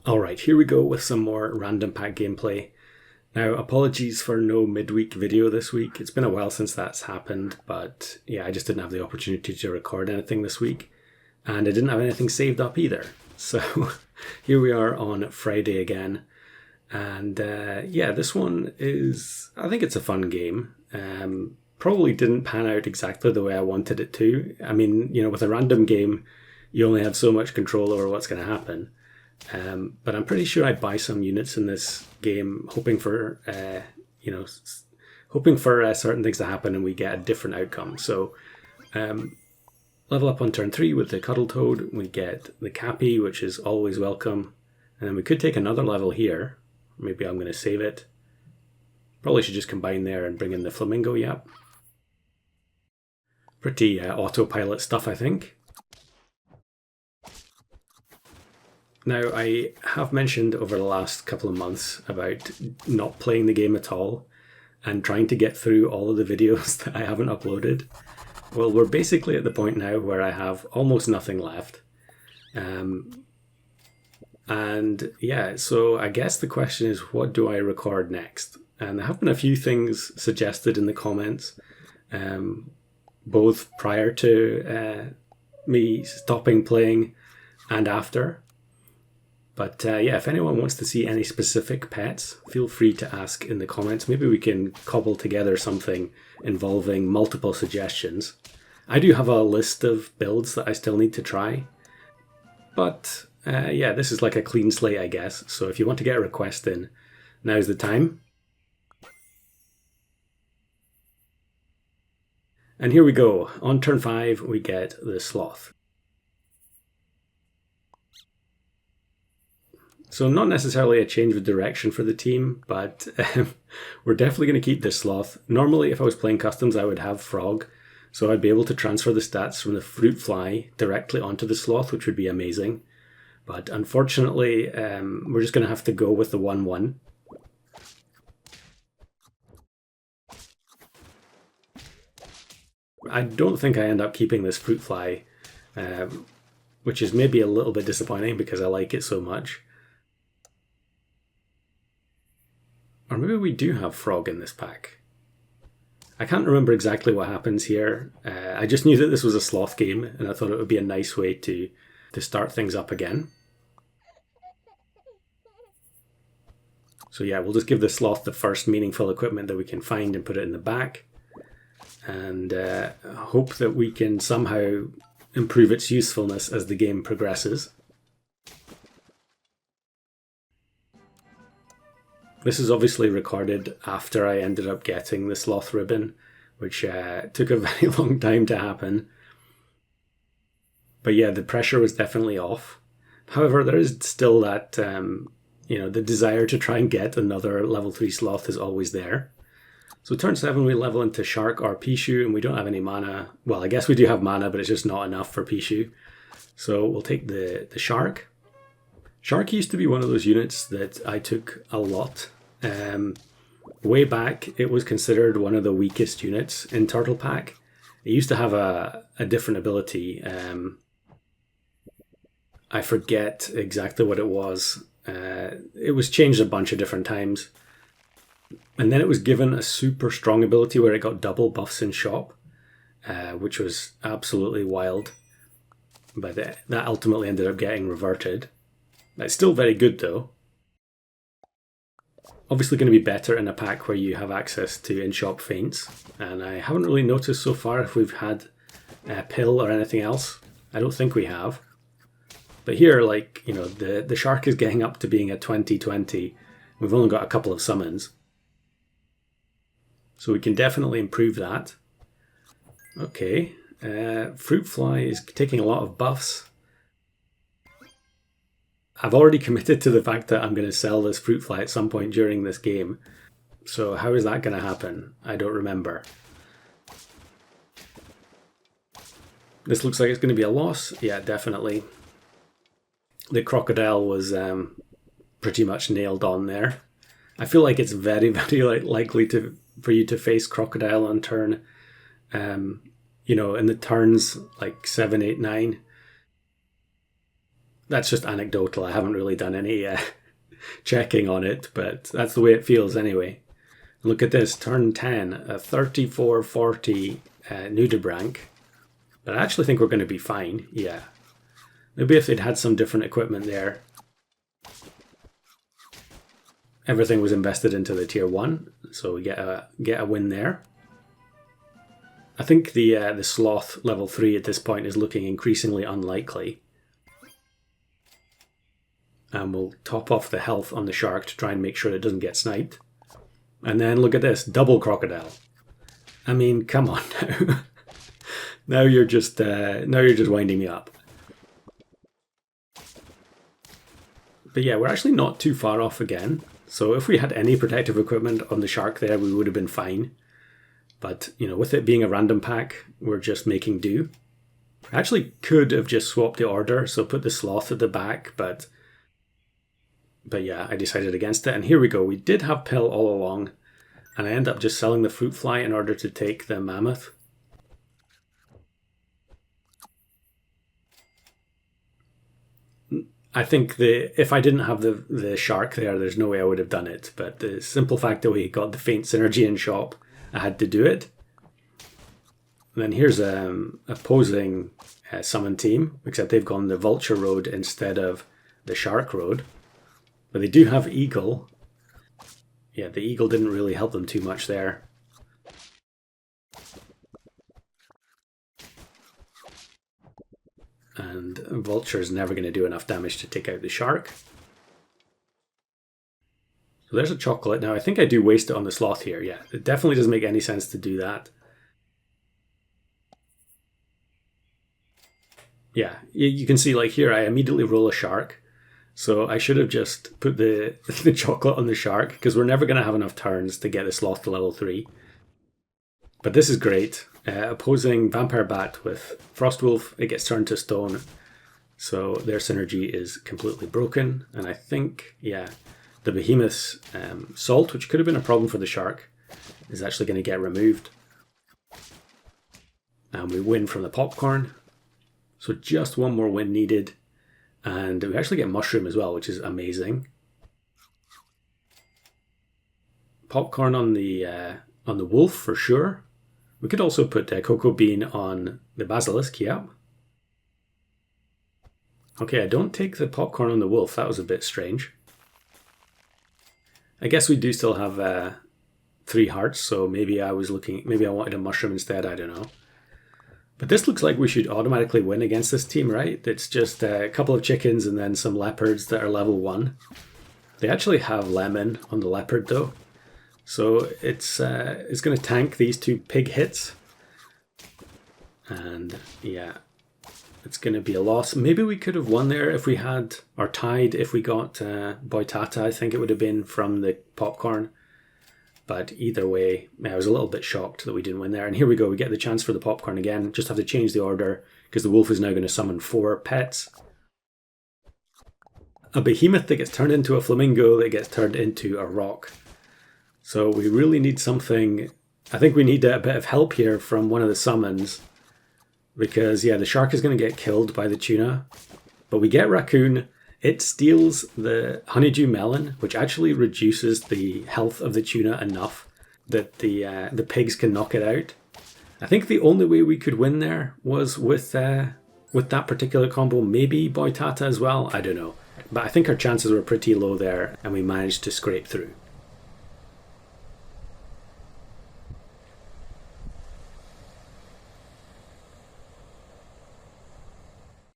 Alright, here we go with some more random pack gameplay. Now, apologies for no midweek video this week. It's been a while since that's happened, but yeah, I just didn't have the opportunity to record anything this week. And I didn't have anything saved up either. So here we are on Friday again. And yeah, this one is, I think it's a fun game. Probably didn't pan out exactly the way I wanted it to. I mean, you know, with a random game, you only have so much control over what's going to happen. But I'm pretty sure I buy some units in this game, hoping for certain things to happen, and we get a different outcome. So, level up on turn 3 with the Cuddle Toad. We get the Cappy, which is always welcome, and then we could take another level here. Maybe I'm going to save it. Probably should just combine there and bring in the Flamingo. Yep. Pretty autopilot stuff, I think. Now, I have mentioned over the last couple of months about not playing the game at all and trying to get through all of the videos that I haven't uploaded. Well, we're basically at the point now where I have almost nothing left. And yeah, so I guess the question is, what do I record next? And there have been a few things suggested in the comments, both prior to me stopping playing and after. But yeah, if anyone wants to see any specific pets, feel free to ask in the comments. Maybe we can cobble together something involving multiple suggestions. I do have a list of builds that I still need to try. But yeah, this is like a clean slate, I guess. So if you want to get a request in, now's the time. And here we go. On turn 5, we get the Sloth. So not necessarily a change of direction for the team, but we're definitely going to keep this Sloth. Normally, if I was playing customs, I would have Frog, so I'd be able to transfer the stats from the Fruit Fly directly onto the Sloth, which would be amazing. But unfortunately, we're just going to have to go with the 1-1. I don't think I end up keeping this Fruit Fly, which is maybe a little bit disappointing because I like it so much. Or maybe we do have Frog in this pack. I can't remember exactly what happens here. I just knew that this was a Sloth game, and I thought it would be a nice way to start things up again. So yeah, we'll just give the Sloth the first meaningful equipment that we can find and put it in the back. And hope that we can somehow improve its usefulness as the game progresses. This is obviously recorded after I ended up getting the Sloth ribbon, which took a very long time to happen. But yeah, the pressure was definitely off. However, there is still that, the desire to try and get another level 3 Sloth is always there. So turn 7 we level into Shark or Pichu, and we don't have any mana. Well, I guess we do have mana, but it's just not enough for Pichu. So we'll take the Shark. Shark used to be one of those units that I took a lot. Way back, it was considered one of the weakest units in Turtle Pack. It used to have a different ability. I forget exactly what it was. It was changed a bunch of different times. And then it was given a super strong ability where it got double buffs in shop, which was absolutely wild. But that ultimately ended up getting reverted. It's still very good though. Obviously going to be better in a pack where you have access to in-shop feints. And I haven't really noticed so far if we've had a pill or anything else. I don't think we have. But here, like, you know, the Shark is getting up to being a 20-20. We've only got a couple of summons. So we can definitely improve that. Okay. Fruit Fly is taking a lot of buffs. I've already committed to the fact that I'm going to sell this Fruit Fly at some point during this game. So how is that going to happen? I don't remember. This looks like it's going to be a loss. Yeah, definitely. The Crocodile was pretty much nailed on there. I feel like it's very, very likely for you to face Crocodile on turn, in the turns like 7, 8, 9. That's just anecdotal. I haven't really done any checking on it, but that's the way it feels anyway. Look at this, turn 10, a 3440 Nudibranch. But I actually think we're going to be fine, yeah. Maybe if they'd had some different equipment there. Everything was invested into the tier 1, so we get a win there. I think the sloth level 3 at this point is looking increasingly unlikely. And we'll top off the health on the shark to try and make sure it doesn't get sniped. And then look at this, double crocodile. I mean, come on now. now you're just winding me up. But yeah, we're actually not too far off again. So if we had any protective equipment on the shark there, we would have been fine. But, you know, with it being a random pack, we're just making do. I actually could have just swapped the order, so put the sloth at the back, but yeah, I decided against it. And here we go. We did have pill all along, and I end up just selling the fruit fly in order to take the mammoth. I think if I didn't have the shark there's no way I would have done it. But the simple fact that we got the faint synergy in shop, I had to do it. And then here's opposing summon team, except they've gone the vulture road instead of the shark road. But they do have eagle. Yeah, the eagle didn't really help them too much there. And vulture is never going to do enough damage to take out the shark. So there's a chocolate. Now I think I do waste it on the sloth here. Yeah, it definitely doesn't make any sense to do that. Yeah, you can see like here I immediately roll a shark. So I should have just put the chocolate on the shark because we're never going to have enough turns to get the sloth to level 3. But this is great. Opposing Vampire Bat with Frostwolf, it gets turned to stone. So their synergy is completely broken. And I think, yeah, the Behemoth's Salt, which could have been a problem for the shark, is actually going to get removed. And we win from the popcorn. So just one more win needed. And we actually get Mushroom as well, which is amazing. Popcorn on the wolf for sure. We could also put Cocoa Bean on the Basilisk, yeah. Okay, I don't take the popcorn on the wolf. That was a bit strange. I guess we do still have 3 hearts, so maybe I wanted a mushroom instead, I don't know. But this looks like we should automatically win against this team, right? It's just a couple of chickens and then some leopards that are level 1. They actually have lemon on the leopard though. So it's going to tank these 2 pig hits. And yeah, it's going to be a loss. Maybe we could have won there if we had, or tied if we got Boitata, I think it would have been from the popcorn. But either way, I was a little bit shocked that we didn't win there. And here we go, we get the chance for the popcorn again. Just have to change the order because the wolf is now going to summon 4 pets. A behemoth that gets turned into a flamingo that gets turned into a rock. So we really need something. I think we need a bit of help here from one of the summons. Because, yeah, the shark is going to get killed by the tuna. But we get raccoon. It steals the honeydew melon, which actually reduces the health of the tuna enough that the pigs can knock it out. I think the only way we could win there was with that particular combo. Maybe Boitata as well. I don't know. But I think our chances were pretty low there, and we managed to scrape through.